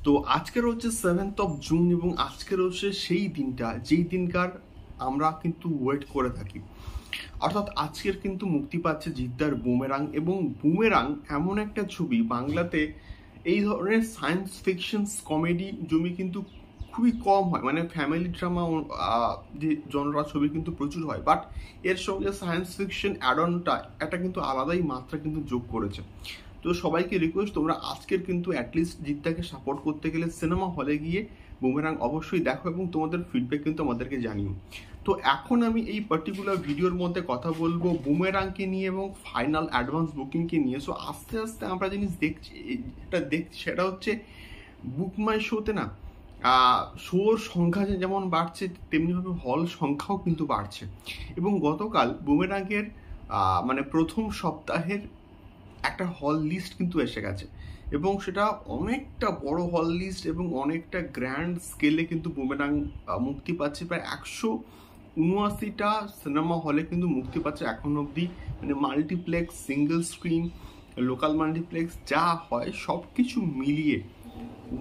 তো আজকের হচ্ছে 7th জুন এবং আজকের হচ্ছে সেই দিনটা যেই দিনকার আমরা কিন্তু ওয়েট করে থাকি। অর্থাৎ আজকের কিন্তু মুক্তি পাচ্ছে জিদ্দার বুমেরাং, এবং বুমেরাং এমন একটা ছবি বাংলাতে এই ধরনের সায়েন্স ফিকশন কমেডি জমি কিন্তু খুবই কম হয়, মানে ফ্যামিলি ড্রামা যে জনরা ছবি কিন্তু প্রচুর হয়, বাট এর সঙ্গে সায়েন্স ফিকশন অ্যাডনটা একটা কিন্তু আলাদাই মাত্রা কিন্তু যোগ করেছে। তো সবাইকে রিকোয়েস্ট, তোমরা আজকের কিন্তু অ্যাটলিস্ট জিদ্দাকে সাপোর্ট করতে গেলে সিনেমা হলে গিয়ে বুমেরাং অবশ্যই দেখো এবং তোমাদের ফিডব্যাক কিন্তু আমাদেরকে জানিও। তো এখন আমি এই পার্টিকুলার ভিডিওর মধ্যে কথা বলবো বুমেরাংকে নিয়ে এবং ফাইনাল অ্যাডভান্স বুকিংকে নিয়ে। সো আস্তে আস্তে আমরা জিনিস দেখছি সেটা হচ্ছে বুক মাই শোতে না শোর সংখ্যা যেমন বাড়ছে তেমনিভাবে হল সংখ্যাও কিন্তু বাড়ছে। এবং গতকাল বুমেরাংয়ের মানে প্রথম সপ্তাহের একটা হল লিস্ট কিন্তু এসে গেছে, এবং সেটা অনেকটা বড় হল লিস্ট এবং অনেকটা গ্র্যান্ড স্কেলে কিন্তু বুমেরাং মুক্তি পাচ্ছে। প্রায় 179টা সিনেমা হলে কিন্তু মুক্তি পাচ্ছে এখন অবধি, মানে multiplex, single screen, local multiplex যা হয় সব কিছু মিলিয়ে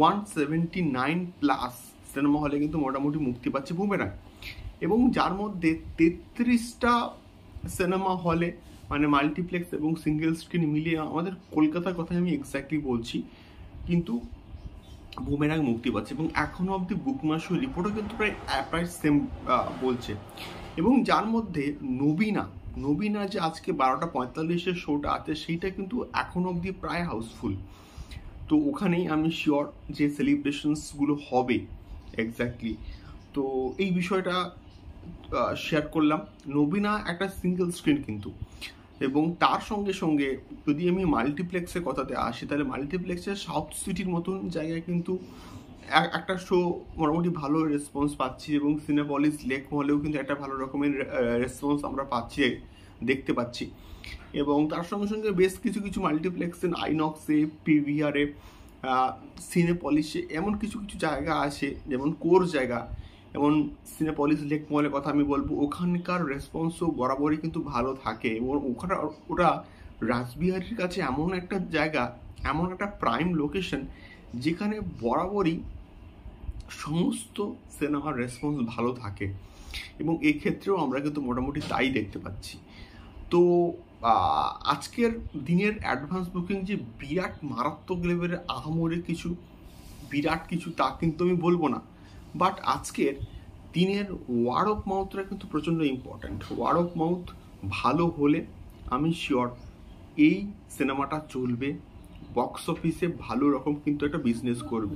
179+ সিনেমা হলে কিন্তু মোটামুটি মুক্তি পাচ্ছে বুমেরাং। এবং যার মধ্যে 33টা সিনেমা হলে, মানে মাল্টিপ্লেক্স এবং সিঙ্গেল স্ক্রিন মিলিয়ে, আমাদের কলকাতার কথা আমি এক্স্যাক্টলি বলছি, কিন্তু বুমেরাং মুক্তি পাচ্ছে। এবং এখনো অবধি বুক মাই শো রিপোর্টও কিন্তু প্রায় সেম বলছে। এবং যার মধ্যে নবীনা যে আজকে 12:45 শোটা আছে সেইটা কিন্তু এখনো অবধি প্রায় হাউসফুল। তো ওখানেই আমি শিওর যে সেলিব্রেশনসগুলো হবে এক্স্যাক্টলি। তো এই বিষয়টা শেয়ার করলাম। নবীনা একটা সিঙ্গেল স্ক্রিন কিন্তু, এবং তার সঙ্গে সঙ্গে যদি আমি মাল্টিপ্লেক্সের কথাতে আসি, তাহলে মাল্টিপ্লেক্সের সাউথ সিটির মতন জায়গায় কিন্তু একটা শো মোটামুটি ভালো রেসপন্স পাচ্ছি, এবং সিনেপলিস লেক মলেও কিন্তু একটা ভালো রকমের রেসপন্স আমরা দেখতে পাচ্ছি। এবং তার সঙ্গে সঙ্গে বেশ কিছু মাল্টিপ্লেক্সে, আইনক্সে, পিভিআরে, সিনেপলিসে এমন কিছু জায়গা আছে, যেমন কোর জায়গা, যেমন সিনেপলিস লেক মলের কথা আমি বলবো, ওখানকার রেসপন্সও বরাবরই কিন্তু ভালো থাকে। এবং ওটা রাসবিহারীর কাছে এমন একটা জায়গা, এমন একটা প্রাইম লোকেশন যেখানে বরাবরই সমস্ত সিনেমার রেসপন্স ভালো থাকে, এবং এক্ষেত্রেও আমরা কিন্তু মোটামুটি তাই দেখতে পাচ্ছি। তো আজকের দিনের অ্যাডভান্স বুকিং যে বিরাট মারাত্মক লেভেলের আহামরি বিরাট কিছু তা কিন্তু আমি বলবো না, বাট আজকের দিনের ওয়ার্ড অফ মাউথটা কিন্তু প্রচণ্ড ইম্পর্ট্যান্ট। ওয়ার্ড অফ মাউথ ভালো হলে আমি শিওর এই সিনেমাটা চলবে, বক্স অফিসে ভালো রকম কিন্তু একটা বিজনেস করবে।